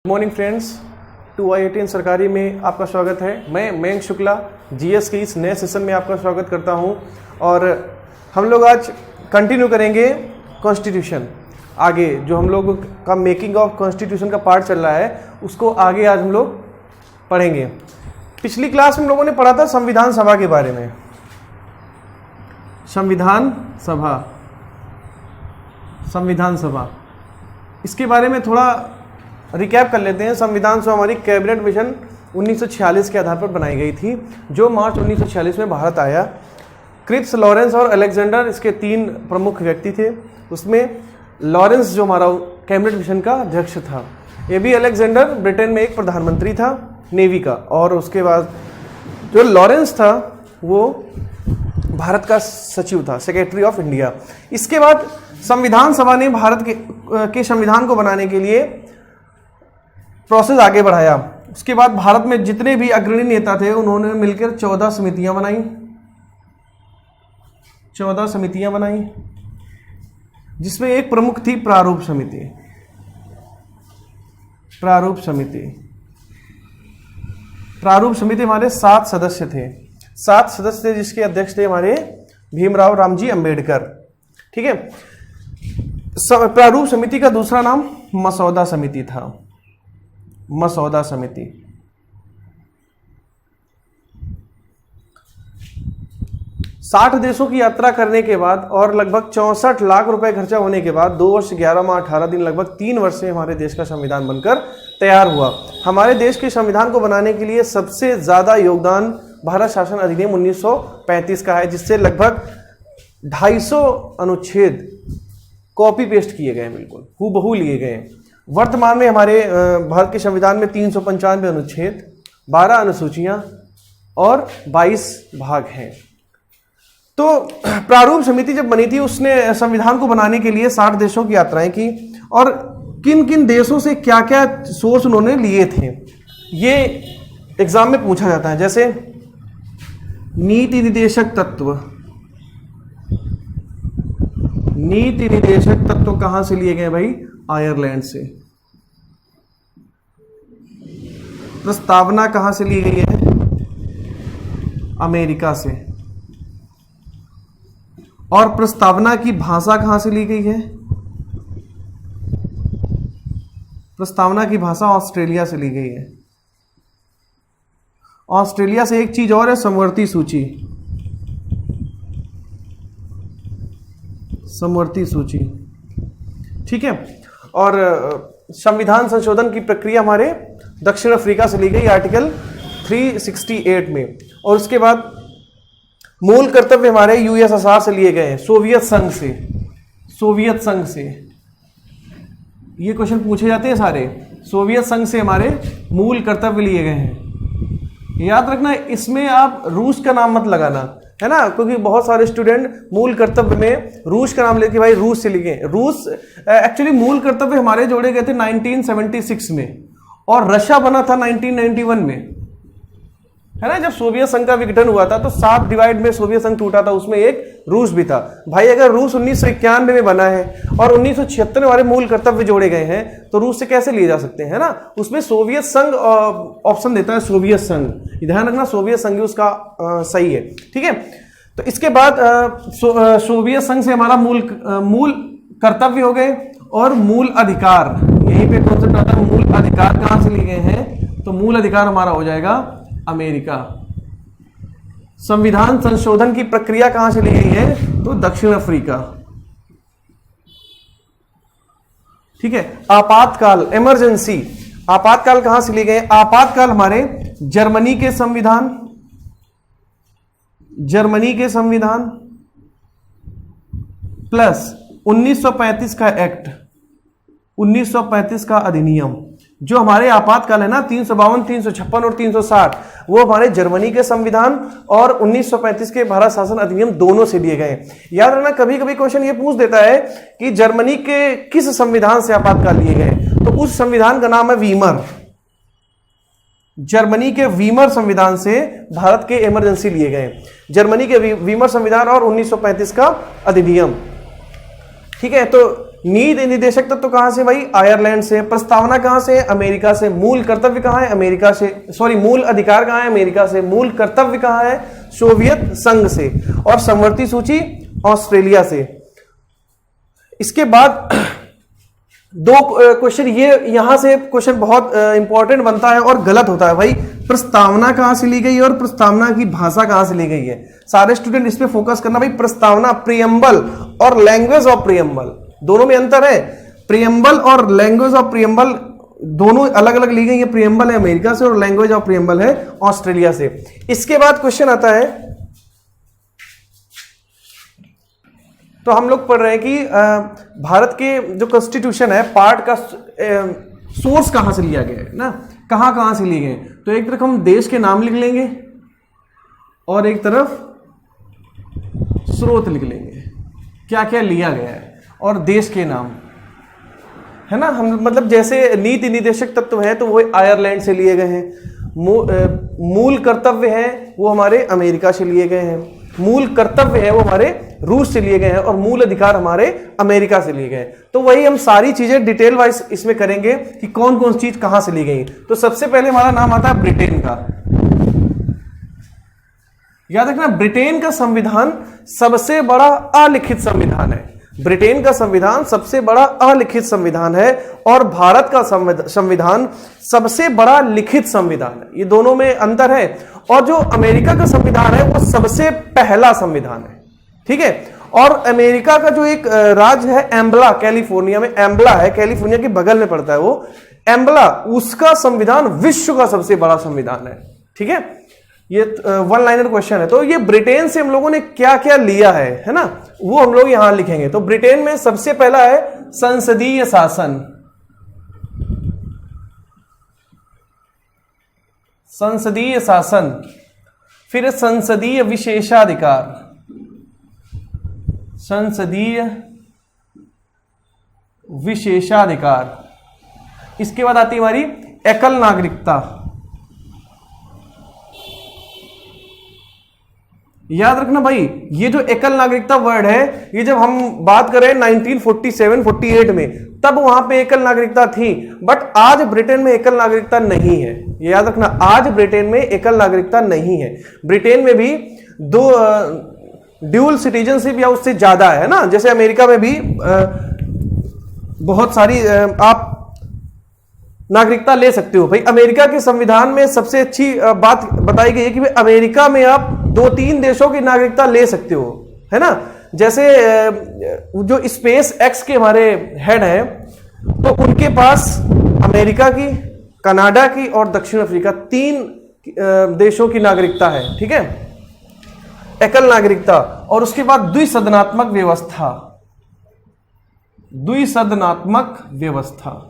Morning friends, 2i18 सरकारी में आपका स्वागत है। मैं मयंक शुक्ला जीएस के इस नए सेशन में आपका स्वागत करता हूं और हम लोग आज कंटिन्यू करेंगे कॉन्स्टिट्यूशन। आगे जो हम लोग का मेकिंग ऑफ कॉन्स्टिट्यूशन का पार्ट चल रहा है उसको आगे आज हम लोग पढ़ेंगे। पिछली क्लास में हम लोगों ने पढ़ा था संविधान सभा के बारे में। संविधान सभा इसके बारे में थोड़ा रिकैप कर लेते हैं। संविधान सभा हमारी कैबिनेट मिशन 1946 के आधार पर बनाई गई थी, जो मार्च 1946 में भारत आया। क्रिप्स, लॉरेंस और अलेक्जेंडर इसके तीन प्रमुख व्यक्ति थे। उसमें लॉरेंस जो हमारा कैबिनेट मिशन का अध्यक्ष था, एबी अलेक्जेंडर ब्रिटेन में एक प्रधानमंत्री था नेवी का, और उसके बाद जो लॉरेंस था वो भारत का सचिव था, सेक्रेटरी ऑफ इंडिया। इसके बाद संविधान सभा ने भारत के संविधान को बनाने के लिए प्रोसेस आगे बढ़ाया। उसके बाद भारत में जितने भी अग्रणी नेता थे उन्होंने मिलकर 14 समितियां बनाई, जिसमें एक प्रमुख थी प्रारूप समिति हमारे 7 सदस्य थे, जिसके अध्यक्ष थे हमारे भीमराव रामजी अंबेडकर। ठीक है। प्रारूप समिति का दूसरा नाम मसौदा समिति था। 60 देशों की यात्रा करने के बाद और लगभग 64 लाख रुपए खर्चा होने के बाद 2 वर्ष 11 माह 18 दिन लगभग 3 वर्ष से हमारे देश का संविधान बनकर तैयार हुआ। हमारे देश के संविधान को बनाने के लिए सबसे ज्यादा योगदान भारत शासन अधिनियम 1935 का है, जिससे लगभग 250 अनुच्छेद कॉपी पेस्ट किए गए, बिल्कुल हूबहू लिए गए। वर्तमान में हमारे भारत के संविधान में 395 अनुच्छेद, 12 अनुसूचियां और 22 भाग हैं। तो प्रारूप समिति जब बनी थी उसने संविधान को बनाने के लिए 60 देशों की यात्राएं की, और किन किन देशों से क्या क्या सोर्स उन्होंने लिए थे ये एग्जाम में पूछा जाता है। जैसे नीति निर्देशक तत्व कहां से लिए गए भाई? आयरलैंड से। प्रस्तावना कहां से ली गई है? अमेरिका से। और प्रस्तावना की भाषा कहां से ली गई है? प्रस्तावना की भाषा ऑस्ट्रेलिया से ली गई है। ऑस्ट्रेलिया से एक चीज और है, समवर्ती सूची। ठीक है। और संविधान संशोधन की प्रक्रिया हमारे दक्षिण अफ्रीका से ली गई आर्टिकल 368 में। और उसके बाद मूल कर्तव्य हमारे यूएसएसआर से लिए गए हैं, सोवियत संघ से। ये क्वेश्चन पूछे जाते हैं सारे। सोवियत संघ से हमारे मूल कर्तव्य लिए गए हैं। याद रखना, इसमें आप रूस का नाम मत लगाना, है ना, क्योंकि बहुत सारे स्टूडेंट मूल कर्तव्य में रूस का नाम लेके भाई रूस से लिखे। रूस एक्चुअली मूल कर्तव्य हमारे जोड़े गए थे 1976 में, और रशिया बना था 1991 में, है ना। जब सोवियत संघ का विघटन हुआ था तो 7 डिवाइड में सोवियत संघ टूटा था, उसमें एक रूस भी था। भाई अगर रूस 1991 में बना है और 1976 में हमारे मूल कर्तव्य जोड़े गए हैं तो रूस से कैसे लिए जा सकते हैं, है ना। उसमें सोवियत संघ ऑप्शन देता है, सोवियत संघ। ध्यान रखना, सोवियत संघ उसका सही है। ठीक है। तो इसके बाद सोवियत संघ से हमारा मूल कर्तव्य हो गए, और मूल अधिकार, यहीं पे कॉन्सेप्ट आता है। मूल अधिकार कहां से लिए गए हैं? तो मूल अधिकार हमारा हो जाएगा अमेरिका। संविधान संशोधन की प्रक्रिया कहां से ली गई है? तो दक्षिण अफ्रीका। ठीक है। आपातकाल, इमरजेंसी, आपातकाल कहां से लिए गए? आपातकाल हमारे जर्मनी के संविधान प्लस 1935 का एक्ट, 1935 का अधिनियम। जो हमारे आपातकाल है ना, 352, 356 और 360, वो हमारे जर्मनी के संविधान और 1935 के भारत शासन अधिनियम दोनों से लिए गए। याद रखना, कभी कभी क्वेश्चन ये पूछ देता है कि जर्मनी के किस संविधान से आपातकाल लिए गए, तो उस संविधान का नाम है वीमर। जर्मनी के वीमर संविधान से भारत के इमरजेंसी लिए गए। जर्मनी के वीमर संविधान और 1935 का अधिनियम। ठीक है। तो नीति निदेशक तत्व कहां से भाई? आयरलैंड से। प्रस्तावना कहां से? अमेरिका से। मूल कर्तव्य कहां है? अमेरिका से। सॉरी, मूल अधिकार कहां है? अमेरिका से। मूल कर्तव्य कहां है? सोवियत संघ से। और समवर्ती सूची ऑस्ट्रेलिया से। इसके बाद दो क्वेश्चन, ये यहां से क्वेश्चन बहुत इंपॉर्टेंट बनता है और गलत होता है भाई। प्रस्तावना कहां से ली गई है और प्रस्तावना की भाषा कहां से ली गई है? सारे स्टूडेंट इस पे फोकस करना भाई। प्रस्तावना, प्रियम्बल और लैंग्वेज ऑफ प्रियम्बल, दोनों में अंतर है। प्रियम्बल और लैंग्वेज ऑफ प्रियम्बल दोनों अलग अलग ली गई है। प्रियम्बल है अमेरिका से और लैंग्वेज ऑफ प्रियम्बल है ऑस्ट्रेलिया से। इसके बाद क्वेश्चन आता है, तो हम लोग पढ़ रहे हैं कि भारत के जो कॉन्स्टिट्यूशन है, पार्ट का सोर्स कहां से लिया गया है ना, कहां कहां से लिए गए। तो एक तरफ हम देश के नाम लिख लेंगे और एक तरफ स्रोत लिख लेंगे, क्या क्या लिया गया है और देश के नाम, है ना। हम मतलब जैसे नीति निदेशक तत्व है तो वो आयरलैंड से लिए गए हैं। मूल कर्तव्य है वो हमारे अमेरिका से लिए गए हैं। मूल कर्तव्य है वो हमारे रूस से लिए गए हैं और मूल अधिकार हमारे अमेरिका से लिए गए। तो वही हम सारी चीजें डिटेल वाइज इसमें करेंगे कि कौन कौन चीज कहां से ली गई। तो सबसे पहले हमारा नाम आता है ब्रिटेन का। याद रखना, ब्रिटेन का संविधान सबसे बड़ा अलिखित संविधान है। ब्रिटेन का संविधान सबसे बड़ा अलिखित संविधान है और भारत का संविधान सबसे बड़ा लिखित संविधान है। ये दोनों में अंतर है। और जो अमेरिका का संविधान है वो सबसे पहला संविधान है, ठीक है। और अमेरिका का जो एक राज्य है एम्बला, कैलिफोर्निया में एम्बला है, कैलिफोर्निया के बगल में पड़ता है वो एम्बला, उसका संविधान विश्व का सबसे बड़ा संविधान है, ठीक है। ये वन लाइनर क्वेश्चन है। तो ये ब्रिटेन से हम लोगों ने क्या क्या लिया है ना, वो हम लोग यहां लिखेंगे। तो ब्रिटेन में सबसे पहला है संसदीय शासन। संसदीय शासन, फिर संसदीय विशेषाधिकार, संसदीय विशेषाधिकार। इसके बाद आती है हमारी एकल नागरिकता। याद रखना भाई, ये जो एकल नागरिकता वर्ड है, ये जब हम बात करें 1947-48 में, तब वहां पे एकल नागरिकता थी। बट आज ब्रिटेन में एकल नागरिकता नहीं है। ये याद रखना, आज ब्रिटेन में एकल नागरिकता नहीं है। ब्रिटेन में भी दो ड्यूल सिटीजनशिप या उससे ज्यादा है ना। जैसे अमेरिका में भी बहुत सारी आप नागरिकता ले सकते हो भाई। अमेरिका के संविधान में सबसे अच्छी बात बताई गई है कि भाई अमेरिका में आप 2-3 देशों की नागरिकता ले सकते हो, है ना। जैसे जो स्पेस एक्स के हमारे हेड हैं, तो उनके पास अमेरिका की, कनाडा की और दक्षिण अफ्रीका 3 देशों की नागरिकता है, ठीक है, एकल नागरिकता। और उसके बाद द्विसदनात्मक व्यवस्था, द्विसदनात्मक व्यवस्था।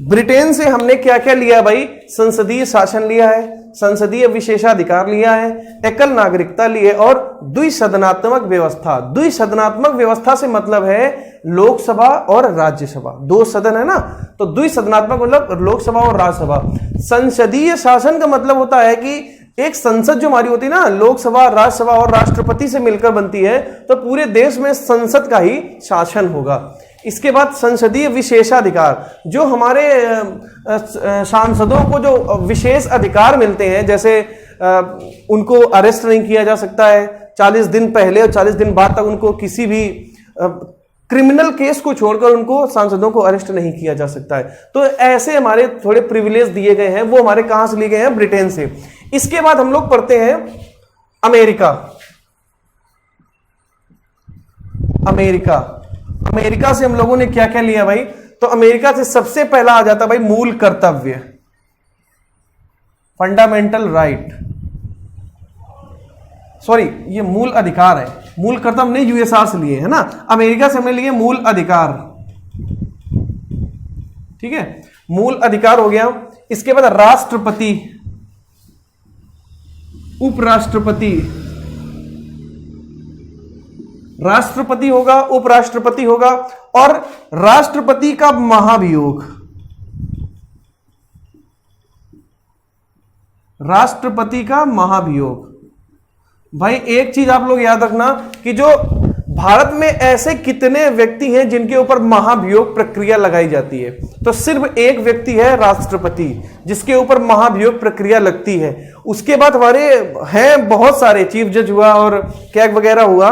ब्रिटेन से हमने क्या क्या लिया भाई? संसदीय शासन लिया है, संसदीय विशेषाधिकार लिया है, एकल नागरिकता ली है और द्विसदनात्मक व्यवस्था। द्विसदनात्मक व्यवस्था से मतलब है लोकसभा और राज्यसभा, 2 सदन है ना। तो द्विसदनात्मक मतलब लोकसभा और राज्यसभा। संसदीय शासन का मतलब होता है कि एक संसद जो हमारी होती है ना, लोकसभा, राज्यसभा और राष्ट्रपति से मिलकर बनती है, तो पूरे देश में संसद का ही शासन होगा। इसके बाद संसदीय विशेषाधिकार, जो हमारे सांसदों को जो विशेष अधिकार मिलते हैं, जैसे उनको अरेस्ट नहीं किया जा सकता है 40 दिन पहले और 40 दिन बाद तक उनको किसी भी क्रिमिनल केस को छोड़कर उनको सांसदों को अरेस्ट नहीं किया जा सकता है। तो ऐसे हमारे थोड़े प्रिविलेज दिए गए हैं, वो हमारे कहां से लिए गए हैं? ब्रिटेन से। इसके बाद हम लोग पढ़ते हैं अमेरिका। अमेरिका, अमेरिका से हम लोगों ने क्या क्या लिया भाई? तो अमेरिका से सबसे पहला आ जाता भाई मूल कर्तव्य, फंडामेंटल राइट। सॉरी, ये मूल अधिकार है, मूल कर्तव्य हमने यूएसआर से लिए है ना। अमेरिका से हमने लिए मूल अधिकार, ठीक है, मूल अधिकार हो गया। इसके बाद राष्ट्रपति, उपराष्ट्रपति, राष्ट्रपति होगा, उपराष्ट्रपति होगा और राष्ट्रपति का महाभियोग। राष्ट्रपति का महाभियोग। भाई एक चीज आप लोग याद रखना कि जो भारत में ऐसे कितने व्यक्ति हैं जिनके ऊपर महाभियोग प्रक्रिया लगाई जाती है? तो सिर्फ एक व्यक्ति है, राष्ट्रपति, जिसके ऊपर महाभियोग प्रक्रिया लगती है। उसके बाद हमारे हैं बहुत सारे, चीफ जज हुआ और कैग वगैरह हुआ,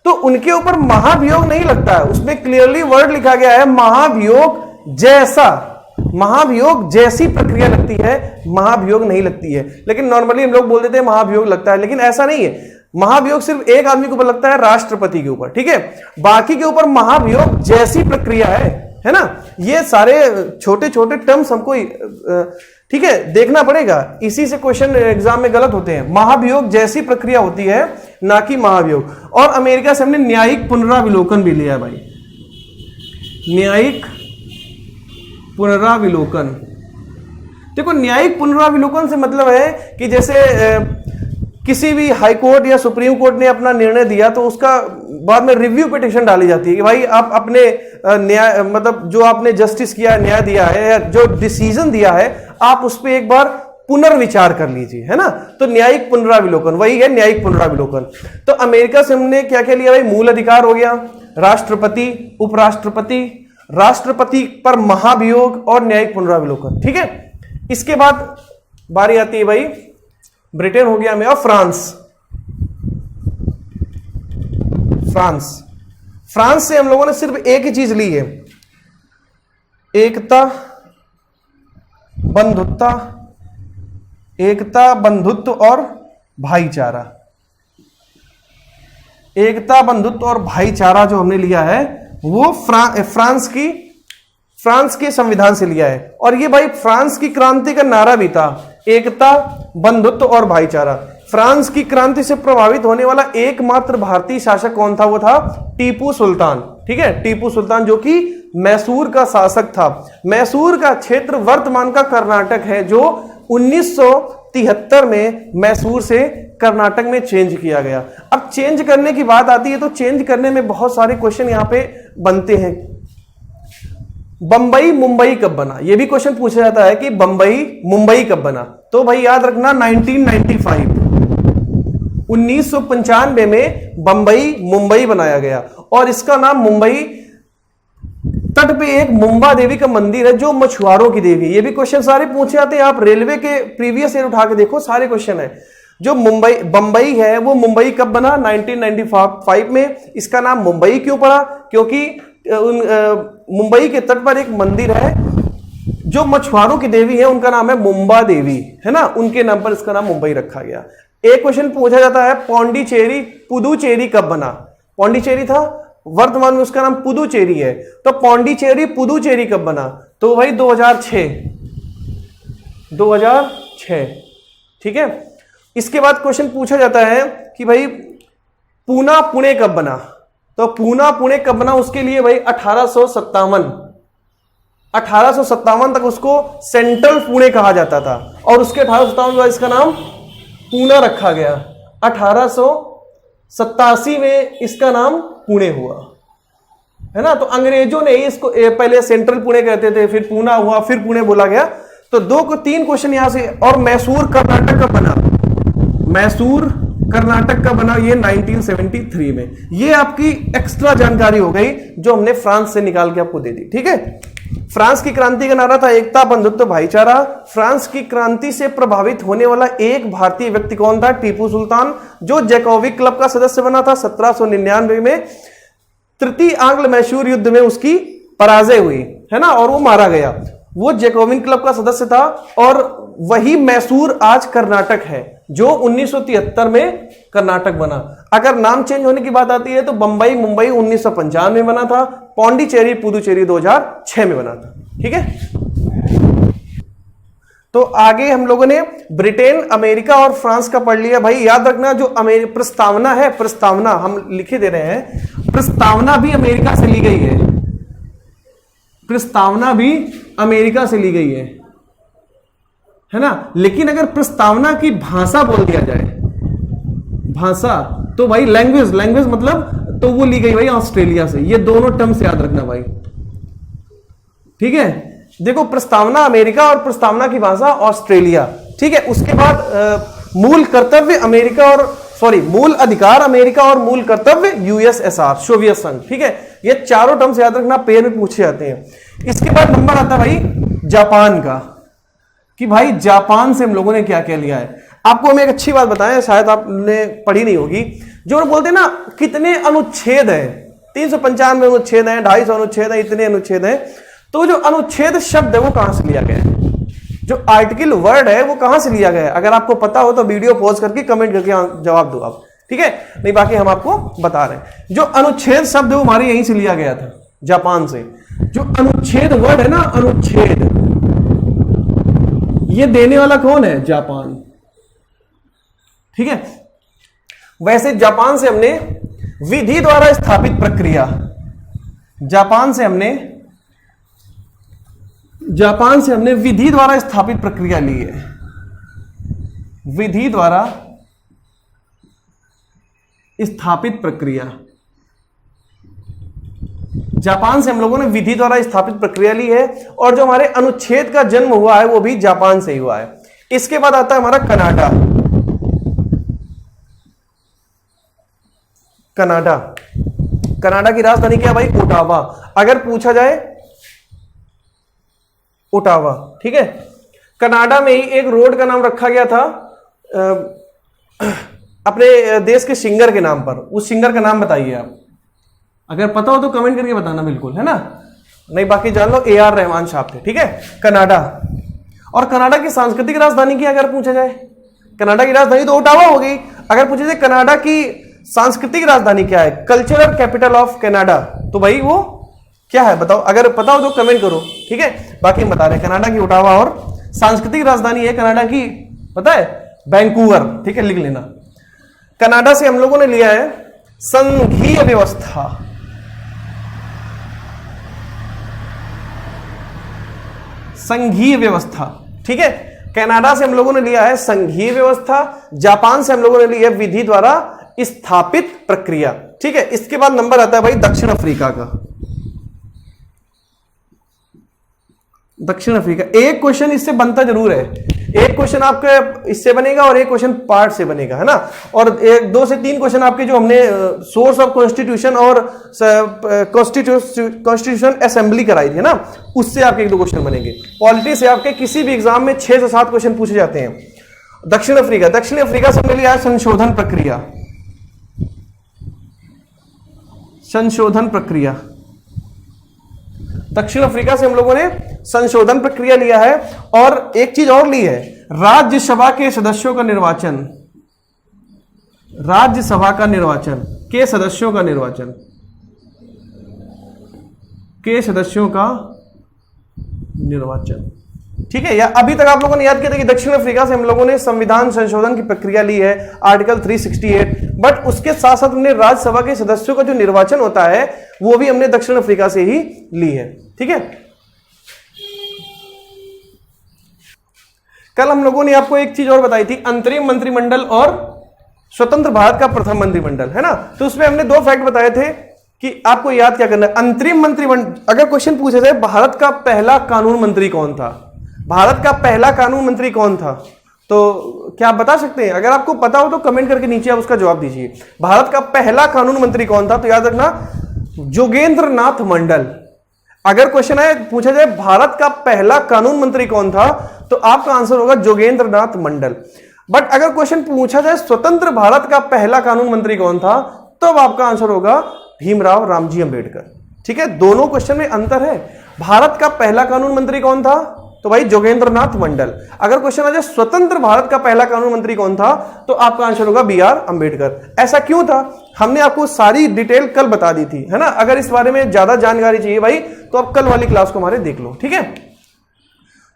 तो उनके ऊपर महाभियोग नहीं लगता है। उसमें क्लियरली वर्ड लिखा गया है महाभियोग जैसा, महाभियोग जैसी प्रक्रिया लगती है, महाभियोग नहीं लगती है। लेकिन नॉर्मली हम लोग बोल देते हैं महाभियोग लगता है, लेकिन ऐसा नहीं है। महाभियोग सिर्फ एक आदमी के ऊपर लगता है, राष्ट्रपति के ऊपर, ठीक है। बाकी के ऊपर महाभियोग जैसी प्रक्रिया है ना। ये सारे छोटे छोटे टर्म्स हमको ठीक है देखना पड़ेगा, इसी से क्वेश्चन एग्जाम में गलत होते हैं। महाभियोग जैसी प्रक्रिया होती है, ना कि महाभियोग। और अमेरिका से हमने न्यायिक पुनराविलोकन भी लिया है भाई, न्यायिक पुनराविलोकन। देखो न्यायिक पुनराविलोकन से मतलब है कि जैसे किसी भी हाई कोर्ट या सुप्रीम कोर्ट ने अपना निर्णय दिया तो उसका बाद में रिव्यू पिटीशन डाली जाती है कि भाई आप अपने न्याय, मतलब जो आपने जस्टिस किया, न्याय दिया है या जो डिसीजन दिया है, आप उस पर एक बार पुनर्विचार कर लीजिए, है ना। तो न्यायिक पुनराविलोकन वही है, न्यायिक पुनराविलोकन। तो अमेरिका से हमने क्या क्या लिया भाई? मूल अधिकार हो गया, राष्ट्रपति, उपराष्ट्रपति, राष्ट्रपति पर महाभियोग और न्यायिक पुनराविलोकन, ठीक है। इसके बाद बारी आती है भाई ब्रिटेन हो गया हमें, और फ्रांस। फ्रांस, फ्रांस से हम लोगों ने सिर्फ एक ही चीज ली है, एकता, बंधुत्ता, एकता, बंधुत्व और भाईचारा। एकता, बंधुत्व और भाईचारा जो हमने लिया है वो फ्रांस के संविधान से लिया है। और ये भाई फ्रांस की क्रांति का नारा भी था, एकता, बंधुत्व और भाईचारा। फ्रांस की क्रांति से प्रभावित होने वाला एकमात्र भारतीय शासक कौन था? वो था टीपू सुल्तान, ठीक है। टीपू सुल्तान जो कि मैसूर का शासक था। मैसूर का क्षेत्र वर्तमान का कर्नाटक है, जो 1973 में मैसूर से कर्नाटक में चेंज किया गया। अब चेंज करने की बात आती है तो चेंज करने में बहुत सारे क्वेश्चन यहां पे बनते हैं। बंबई मुंबई कब बना? यह भी क्वेश्चन पूछा जाता है कि बंबई मुंबई कब बना। तो भाई याद रखना 1995, 1995 में बंबई मुंबई बनाया गया। और इसका नाम मुंबई तट पे एक मुंबा देवी का मंदिर है जो मछुआरों की देवी है। ये भी क्वेश्चन सारे पूछे जाते हैं, आप रेलवे के प्रीवियस ईयर उठा के देखो, सारे क्वेश्चन है। जो बंबई है वो मुंबई कब बना? 1995 में। इसका नाम मुंबई क्यों पड़ा? क्योंकि मुंबई के तट पर एक मंदिर है जो मछुआरों की देवी है, उनका नाम है मुंबा देवी, है ना। उनके नाम पर इसका नाम मुंबई रखा गया। एक क्वेश्चन पूछा जाता है पौंडीचेरी पुदुचेरी कब बना? पौंडीचेरी था, वर्तमान में उसका नाम पुदुचेरी है। तो पौंडीचेरी पुदुचेरी कब बना? तो भाई 2006, ठीक है। इसके बाद क्वेश्चन पूछा जाता है कि भाई पूना पुणे कब बना? तो पूना पुणे कब बना? उसके लिए भाई 1857 तक उसको सेंट्रल पुणे कहा जाता था, और उसके 1857 में इसका नाम पूना रखा गया। 1887 में इसका नाम पुणे हुआ, है ना। तो अंग्रेजों ने इसको पहले सेंट्रल पुणे कहते थे, फिर पूना हुआ, फिर पुणे बोला गया। तो 3 क्वेश्चन यहां से। और मैसूर कर्नाटक कब बना? मैसूर कर्नाटक का बना ये 1973 में। ये आपकी एक्स्ट्रा जानकारी हो गई जो हमने फ्रांस से निकाल के आपको दे दी, ठीक है। फ्रांस की क्रांति का नारा था एकता, बंधुत्व, भाईचारा। फ्रांस की क्रांति से प्रभावित होने वाला एक भारतीय व्यक्ति कौन था? टीपू सुल्तान, जो जैकोबिक क्लब का सदस्य बना था 1799 में। तृतीय आंग्ल मैसूर युद्ध में उसकी पराजय हुई, है ना, और वो मारा गया। वो जैकोबिन क्लब का सदस्य था, और वही मैसूर आज कर्नाटक है, जो 1973 में कर्नाटक बना। अगर नाम चेंज होने की बात आती है तो बंबई मुंबई 1995 में बना था, पौंडीचेरी पुदुचेरी 2006 में बना था, ठीक है। तो आगे हम लोगों ने ब्रिटेन, अमेरिका और फ्रांस का पढ़ लिया। भाई याद रखना जो प्रस्तावना है, प्रस्तावना हम लिखे दे रहे हैं, प्रस्तावना भी अमेरिका से ली गई है। प्रस्तावना भी अमेरिका से ली गई है ना। लेकिन अगर प्रस्तावना की भाषा बोल दिया जाए, भाषा, तो भाई लैंग्वेज मतलब तो वो ली गई भाई ऑस्ट्रेलिया से। ये दोनों टर्म्स याद रखना भाई, ठीक है। देखो प्रस्तावना अमेरिका और प्रस्तावना की भाषा ऑस्ट्रेलिया, ठीक है। उसके बाद मूल कर्तव्य अमेरिका और सॉरी, मूल अधिकार अमेरिका और मूल कर्तव्य यूएसएसआर, सोवियत संघ। ठीक है, ये चारों टर्म्स याद रखना, पेयर में पूछे जाते हैं। इसके बाद नंबर आता है भाई जापान का, कि भाई जापान से हम लोगों ने क्या क्या लिया है। आपको हम एक अच्छी बात बताएं, शायद आपने पढ़ी नहीं होगी, जो बोलते हैं ना कितने अनुच्छेद हैं, 395 अनुच्छेद हैं, 250 अनुच्छेद हैं, इतने अनुच्छेद हैं। तो जो अनुच्छेद शब्द है वो कहां से लिया गया है, जो आर्टिकल वर्ड है वो कहां से लिया गया है, अगर आपको पता हो तो वीडियो पॉज करके कमेंट करके जवाब दो आप, ठीक है। नहीं बाकी हम आपको बता रहे हैं, जो अनुच्छेद शब्द है वो हमारे यहीं से लिया गया था, जापान से। जो अनुच्छेद वर्ड है ना, अनुच्छेद, ये देने वाला कौन है, जापान। ठीक है, वैसे जापान से हमने विधि द्वारा स्थापित प्रक्रिया, जापान से हमने विधि द्वारा स्थापित प्रक्रिया ली है, विधि द्वारा स्थापित प्रक्रिया। जापान से हम लोगों ने विधि द्वारा स्थापित प्रक्रिया ली है, और जो हमारे अनुच्छेद का जन्म हुआ है वो भी जापान से ही हुआ है। इसके बाद आता है हमारा कनाडा। कनाडा, कनाडा की राजधानी क्या है भाई, ओटावा। अगर पूछा जाए ओटावा, ठीक है। कनाडा में ही एक रोड का नाम रखा गया था अपने देश के सिंगर के नाम पर। उस सिंगर का नाम बताइए आप, अगर पता हो तो कमेंट करके बताना, बिल्कुल, है ना। नहीं बाकी जान लो, AR रहमान साहब थे, ठीक है। कनाडा, और कनाडा की सांस्कृतिक राजधानी की अगर पूछा जाए, कनाडा की राजधानी तो ओटावा हो गई। अगर पूछा जाए कनाडा की सांस्कृतिक राजधानी क्या है, कल्चरल कैपिटल ऑफ कनाडा, तो भाई वो क्या है बताओ, अगर पता हो तो कमेंट करो, ठीक है। बाकी हम बता रहे हैं कनाडा की ओटावा, और सांस्कृतिक राजधानी है कनाडा की, पता है, वैंकूवर, ठीक है, लिख लेना। कनाडा से हम लोगों ने लिया है संघीय व्यवस्था। संघीय व्यवस्था, ठीक है। कनाडा से हम लोगों ने लिया है संघीय व्यवस्था, जापान से हम लोगों ने लिया है विधि द्वारा स्थापित प्रक्रिया, ठीक है। इसके बाद नंबर आता है भाई दक्षिण अफ्रीका का। दक्षिण अफ्रीका, एक क्वेश्चन इससे बनता जरूर है, एक क्वेश्चन आपका इससे बनेगा और एक क्वेश्चन पार्ट से बनेगा, है ना। और एक 2 से 3 क्वेश्चन आपके जो हमने सोर्स ऑफ कॉन्स्टिट्यूशन और कॉन्स्टिट्यूशन असेंबली कराई थी ना, उससे आपके 1-2 क्वेश्चन बनेंगे। पॉलिटी से आपके किसी भी एग्जाम में 6 से 7 क्वेश्चन पूछे जाते हैं। दक्षिण अफ्रीका, दक्षिण अफ्रीका से मिली है संशोधन प्रक्रिया। संशोधन प्रक्रिया, दक्षिण अफ्रीका से हम लोगों ने संशोधन प्रक्रिया लिया है। और एक चीज और ली है, राज्यसभा के सदस्यों का निर्वाचन, राज्यसभा का निर्वाचन के सदस्यों का निर्वाचन, के सदस्यों का निर्वाचन, ठीक है। या अभी तक आप लोगों ने याद किया था कि दक्षिण अफ्रीका से हम लोगों ने संविधान संशोधन की प्रक्रिया ली है, आर्टिकल 368, बट उसके साथ साथ हमने राज्यसभा के सदस्यों का जो निर्वाचन होता है वो भी हमने दक्षिण अफ्रीका से ही ली है, ठीक है। कल हम लोगों ने आपको एक चीज और बताई थी, अंतरिम मंत्रिमंडल और स्वतंत्र भारत का प्रथम मंत्रिमंडल, है ना। तो उसमें हमने 2 फैक्ट बताए थे कि आपको याद क्या करना है। अंतरिम मंत्रिमंडल, अगर क्वेश्चन पूछे थे भारत का पहला कानून मंत्री कौन था, भारत का पहला कानून मंत्री कौन था, तो क्या आप बता सकते हैं? अगर आपको पता हो तो कमेंट करके नीचे आप उसका जवाब दीजिए। भारत का पहला कानून मंत्री कौन था, तो याद रखना जोगेंद्र नाथ मंडल। अगर क्वेश्चन है पूछा जाए भारत का पहला कानून मंत्री कौन था, तो आपका आंसर होगा जोगेंद्र नाथ मंडल। बट अगर क्वेश्चन पूछा जाए स्वतंत्र भारत का पहला कानून मंत्री कौन था, तो अब आपका आंसर होगा भीमराव रामजी अंबेडकर, ठीक है। दोनों क्वेश्चन में अंतर है। भारत का पहला कानून मंत्री कौन था, तो भाई जोगेंद्र नाथ मंडल। अगर क्वेश्चन आ जाए स्वतंत्र भारत का पहला कानून मंत्री कौन था, तो आपका आंसर होगा BR अंबेडकर। ऐसा क्यों था, हमने आपको सारी डिटेल कल बता दी थी, है ना। अगर इस बारे में ज्यादा जानकारी चाहिए भाई, तो आप कल वाली क्लास को हमारे देख लो, ठीक है।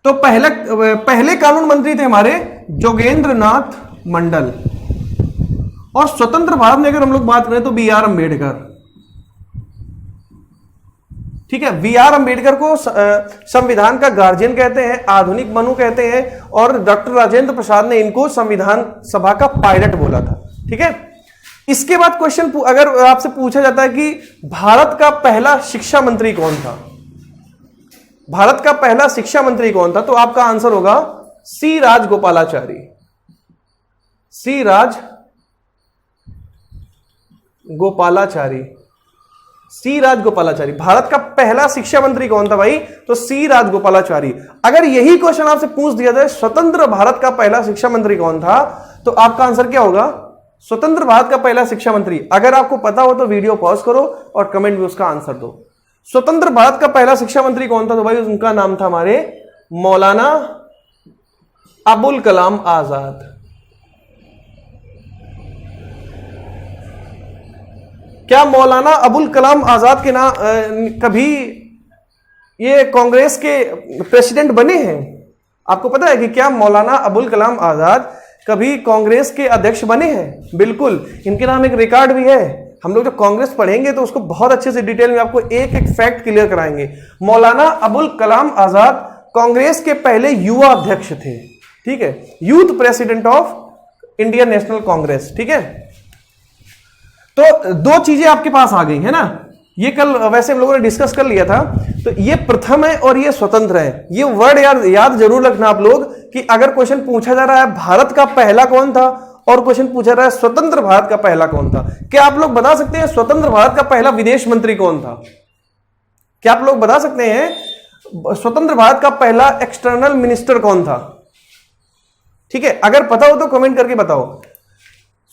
तो पहले कानून मंत्री थे हमारे जोगेंद्र नाथ मंडल, और स्वतंत्र भारत में अगर हम लोग बात करें तो BR अंबेडकर, ठीक है। BR अंबेडकर को संविधान का गार्जियन कहते हैं, आधुनिक मनु कहते हैं, और डॉक्टर राजेंद्र प्रसाद ने इनको संविधान सभा का पायलट बोला था, ठीक है। इसके बाद क्वेश्चन अगर आपसे पूछा जाता है कि भारत का पहला शिक्षा मंत्री कौन था, भारत का पहला शिक्षा मंत्री कौन था, तो आपका आंसर होगा C राजगोपालाचारी, C गोपालाचारी, सी राजगोपालाचारी। भारत का पहला शिक्षा मंत्री कौन था भाई? तो सी राजगोपालाचारी। अगर यही क्वेश्चन आपसे पूछ दिया जाए स्वतंत्र भारत का पहला शिक्षा मंत्री कौन था, तो आपका आंसर क्या होगा? स्वतंत्र भारत का पहला शिक्षा मंत्री। अगर आपको पता हो तो वीडियो पॉज करो और कमेंट में उसका आंसर दो। स्वतंत्र भारत का पहला शिक्षा मंत्री कौन था? तो भाई उनका नाम था हमारे मौलाना अबुल कलाम आजाद। क्या मौलाना अबुल कलाम आजाद के नाम कभी ये कांग्रेस के प्रेसिडेंट बने हैं? आपको पता है कि क्या मौलाना अबुल कलाम आजाद कभी कांग्रेस के अध्यक्ष बने हैं? बिल्कुल, इनके नाम एक रिकॉर्ड भी है। हम लोग जब कांग्रेस पढ़ेंगे तो उसको बहुत अच्छे से डिटेल में आपको एक एक फैक्ट क्लियर कराएंगे। मौलाना अबुल कलाम आजाद कांग्रेस के पहले युवा अध्यक्ष थे, ठीक है, youth president of Indian national Congress, ठीक है। तो दो चीजें आपके पास आ गई है ना, ये कल वैसे हम लोगों ने डिस्कस कर लिया था। तो ये प्रथम है और ये स्वतंत्र है। ये वर्ड याद जरूर रखना आप लोग कि अगर क्वेश्चन पूछा जा रहा है भारत का पहला कौन था और क्वेश्चन पूछा जा रहा है स्वतंत्र भारत का पहला कौन था, क्या आप लोग बता सकते हैं स्वतंत्र भारत का पहला विदेश मंत्री कौन था? क्या आप लोग बता सकते हैं स्वतंत्र भारत का पहला एक्सटर्नल मिनिस्टर कौन था? ठीक है, अगर पता हो तो कमेंट करके बताओ।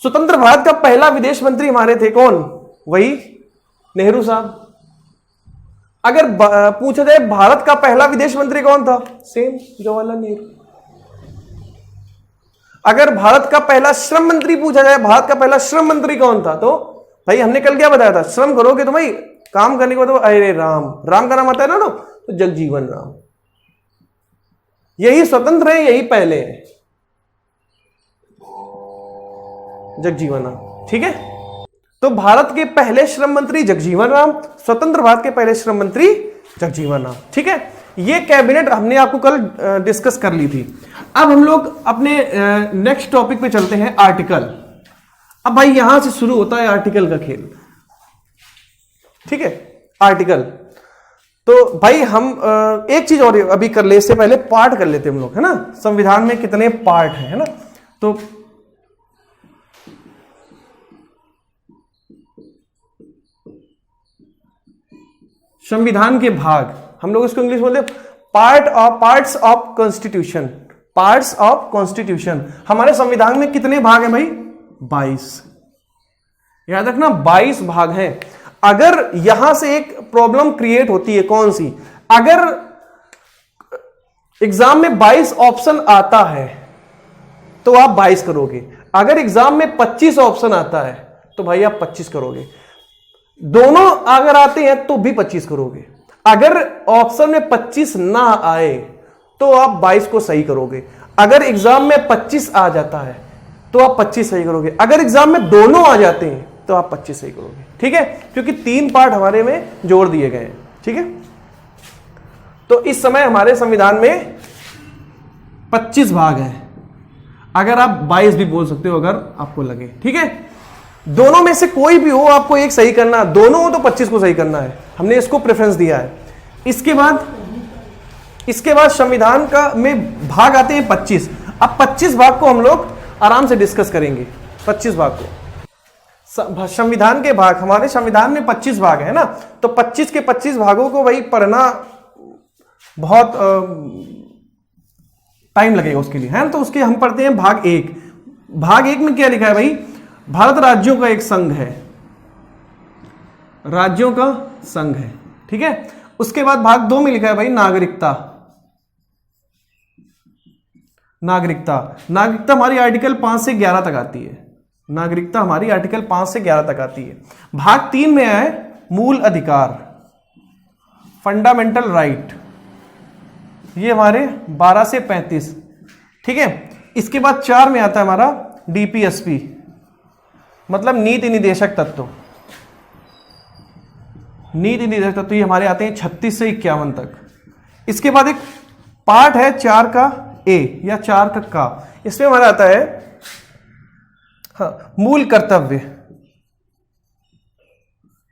स्वतंत्र भारत का पहला विदेश मंत्री हमारे थे कौन? वही नेहरू साहब। अगर पूछा जाए भारत का पहला विदेश मंत्री कौन था? सेम जवाहरलाल नेहरू। अगर भारत का पहला श्रम मंत्री पूछा जाए, भारत का पहला श्रम मंत्री कौन था? तो भाई हमने कल क्या बताया था, श्रम करोगे तो भाई काम करने के बाद तो अरे राम, राम का नाम आता है ना, तो जगजीवन राम। यही स्वतंत्र है, यही पहले है, जगजीवन राम, ठीक है। तो भारत के पहले श्रम मंत्री जगजीवन राम, स्वतंत्र भारत के पहले श्रम मंत्री जगजीवन राम, ठीक है। ये कैबिनेट हमने आपको कल डिस्कस कर ली थी। अब हम लोग अपने नेक्स्ट टॉपिक पे चलते हैं, आर्टिकल। अब भाई यहां से शुरू होता है आर्टिकल का खेल, ठीक है। आर्टिकल तो भाई हम एक चीज और अभी कर ले, इससे पहले पार्ट कर लेते हम लोग, है ना। संविधान में कितने पार्ट हैं, है ना। तो संविधान के भाग, हम लोग इसको इंग्लिश बोलते हैं parts of constitution. Parts of constitution. हमारे संविधान में कितने भाग हैं भाई? 22। याद रखना 22 भाग हैं। अगर यहां से एक प्रॉब्लम क्रिएट होती है, कौन सी? अगर एग्जाम में 22 ऑप्शन आता है तो आप 22 करोगे। अगर एग्जाम में 25 ऑप्शन आता है तो भाई आप 25 करोगे। दोनों अगर आते हैं तो भी 25 करोगे। अगर ऑप्शन में 25 ना आए तो आप 22 को सही करोगे। अगर एग्जाम में 25 आ जाता है तो आप 25 सही करोगे। अगर एग्जाम में दोनों आ जाते हैं तो आप 25 सही करोगे, ठीक है। क्योंकि 3 पार्ट हमारे में जोड़ दिए गए हैं, ठीक है। तो इस समय हमारे संविधान में 25 भाग हैं। अगर आप 22 भी बोल सकते हो अगर आपको लगे, ठीक है। दोनों में से कोई भी हो, आपको एक सही करना, दोनों हो तो 25 को सही करना है। हमने इसको प्रेफरेंस दिया है। इसके बाद संविधान का में भाग आते हैं 25। अब 25 भाग को हम लोग आराम से डिस्कस करेंगे। 25 भाग को, संविधान के भाग, हमारे संविधान में 25 भाग है ना, तो 25 के 25 भागों को भाई पढ़ना बहुत टाइम लगेगा उसके लिए, है ना। तो उसके हम पढ़ते हैं भाग 1। भाग 1 में क्या लिखा है भाई? भारत राज्यों का एक संघ है, राज्यों का संघ है, ठीक है। उसके बाद भाग 2 में लिखा है भाई नागरिकता। नागरिकता हमारी आर्टिकल 5 से 11 तक आती है। नागरिकता हमारी आर्टिकल 5 से 11 तक आती है। भाग 3 में है मूल अधिकार, फंडामेंटल राइट, ये हमारे 12 से 35, ठीक है। इसके बाद 4 में आता है हमारा डीपीएसपी, मतलब नीति निर्देशक तत्व। नीति निर्देशक तत्व ये हमारे आते हैं 36 से 51 तक। इसके बाद एक पार्ट है 4 का ए या 4 का, इसमें हमारा आता है मूल कर्तव्य,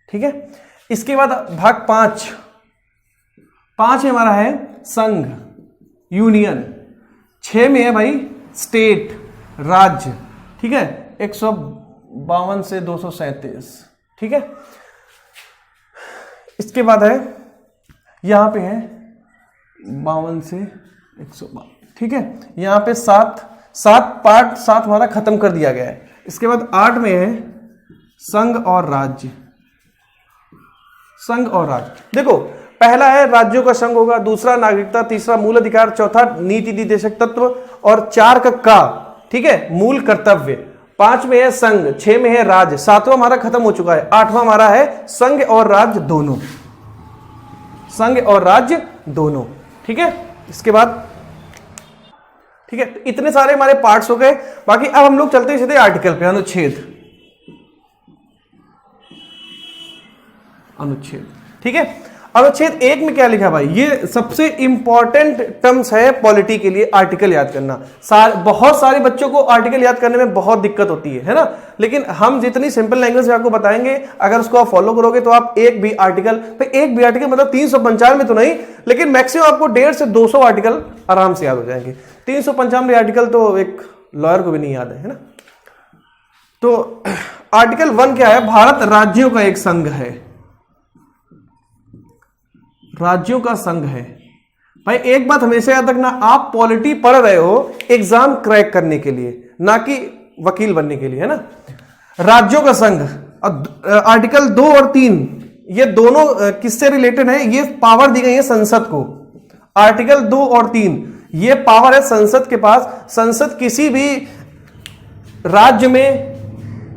ठीक है। इसके बाद भाग 5 में हमारा है संघ, यूनियन। 6 में है भाई स्टेट, राज्य, ठीक है। 152 से 237, ठीक है। इसके बाद है यहां पे है 52 से 152, ठीक है। यहां पे 7 पार्ट 7 हमारा खत्म कर दिया गया है। इसके बाद 8 में है संघ और राज्य। संघ और राज्य, देखो पहला है राज्यों का संघ होगा, दूसरा नागरिकता, तीसरा मूल अधिकार, चौथा नीति निर्देशक तत्व, और 4 का ठीक है मूल कर्तव्य। 5 में है संघ, 6 में है राज्य, 7वां हमारा खत्म हो चुका है, 8वां हमारा है संघ और राज्य दोनों। संघ और राज्य दोनों, ठीक है। इसके बाद ठीक है, तो इतने सारे हमारे पार्ट्स हो गए। बाकी अब हम लोग चलते हैं सीधे आर्टिकल पे, अनुच्छेद। अनुच्छेद, ठीक है। अनुच्छेद 1 में क्या लिखा भाई, ये सबसे इंपॉर्टेंट टर्म्स है पॉलिटी के लिए, आर्टिकल याद करना। बहुत सारे बच्चों को आर्टिकल याद करने में बहुत दिक्कत होती है ना, लेकिन हम जितनी सिंपल लैंग्वेज में आपको बताएंगे, अगर उसको आप फॉलो करोगे तो आप एक भी आर्टिकल मतलब 395 में तो नहीं, लेकिन मैक्सिमम आपको 150 से 200 आर्टिकल आराम से याद हो जाएंगे। 395 आर्टिकल तो एक लॉयर को भी नहीं याद है ना। तो आर्टिकल 1 क्या है, भारत राज्यों का एक संघ है, राज्यों का संघ है। भाई एक बात हमेशा याद रखना, आप पॉलिटी पढ़ रहे हो एग्जाम क्रैक करने के लिए, ना कि वकील बनने के लिए, है ना। राज्यों का संघ, आर्टिकल 2 और 3 ये दोनों किससे रिलेटेड है, ये पावर दी गई है संसद को। आर्टिकल 2 और 3 ये पावर है संसद के पास। संसद किसी भी राज्य में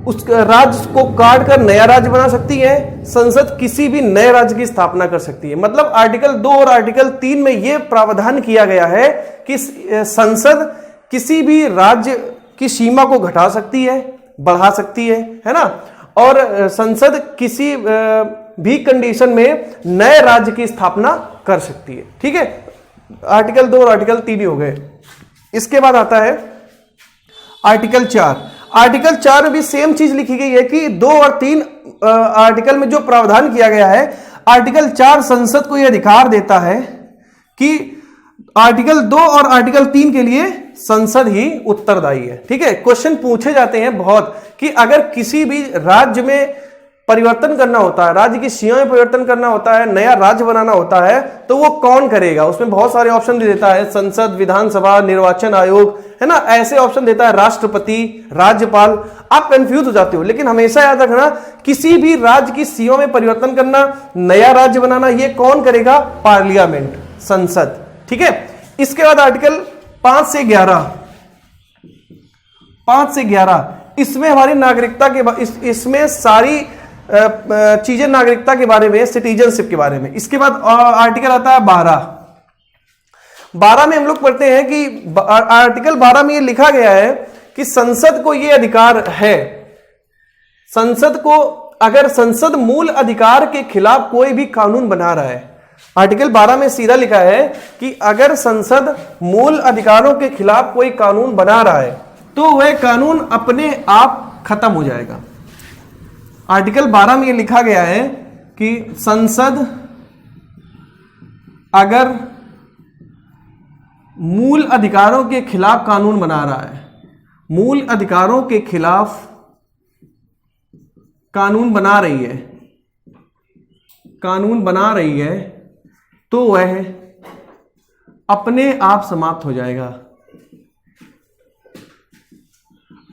उस राज्य को काट कर नया राज्य बना सकती है, संसद किसी भी नए राज्य की स्थापना कर सकती है। मतलब आर्टिकल 2 और आर्टिकल 3 में यह प्रावधान किया गया है कि संसद किसी भी राज्य की सीमा को घटा सकती है, बढ़ा सकती है ना, और संसद किसी भी कंडीशन में नए राज्य की स्थापना कर सकती है, ठीक है। आर्टिकल 2 और आर्टिकल 3 ही हो गए। इसके बाद आता है आर्टिकल 4। आर्टिकल 4 में भी सेम चीज लिखी गई है कि 2 और 3 आर्टिकल में जो प्रावधान किया गया है, आर्टिकल 4 संसद को यह अधिकार देता है कि आर्टिकल 2 और आर्टिकल 3 के लिए संसद ही उत्तरदायी है, ठीक है। क्वेश्चन पूछे जाते हैं बहुत कि अगर किसी भी राज्य में परिवर्तन करना होता है, राज्य की सीमा में परिवर्तन करना होता है, नया राज्य बनाना होता है, तो वो कौन करेगा। उसमें बहुत सारे ऑप्शन दे देता है, संसद, विधानसभा, निर्वाचन आयोग, है ना, ऐसे ऑप्शन देता है, राष्ट्रपति, राज्यपाल। आप कंफ्यूज हो जाते हो, लेकिन हमेशा याद रखना किसी भी राज्य की सीमा में परिवर्तन करना, नया राज्य बनाना, ये कौन करेगा, पार्लियामेंट, संसद, ठीक है। इसके बाद आर्टिकल 5 से 11 इसमें हमारी नागरिकता के इसमें सारी चीजें नागरिकता के बारे में, सिटीजनशिप के बारे में। इसके बाद आर्टिकल आता है 12 में हम लोग पढ़ते हैं कि आर्टिकल 12 में ये लिखा गया है कि संसद को ये अधिकार है, संसद को, अगर संसद मूल अधिकार के खिलाफ कोई भी कानून बना रहा है, आर्टिकल 12 में सीधा लिखा है कि अगर संसद मूल अधिकारों के खिलाफ कोई कानून बना रहा है तो वह कानून अपने आप खत्म हो जाएगा। आर्टिकल 12 में यह लिखा गया है कि संसद अगर मूल अधिकारों के खिलाफ कानून बना रहा है, मूल अधिकारों के खिलाफ कानून बना रही है तो वह अपने आप समाप्त हो जाएगा,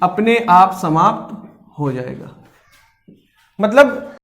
अपने आप समाप्त हो जाएगा। मतलब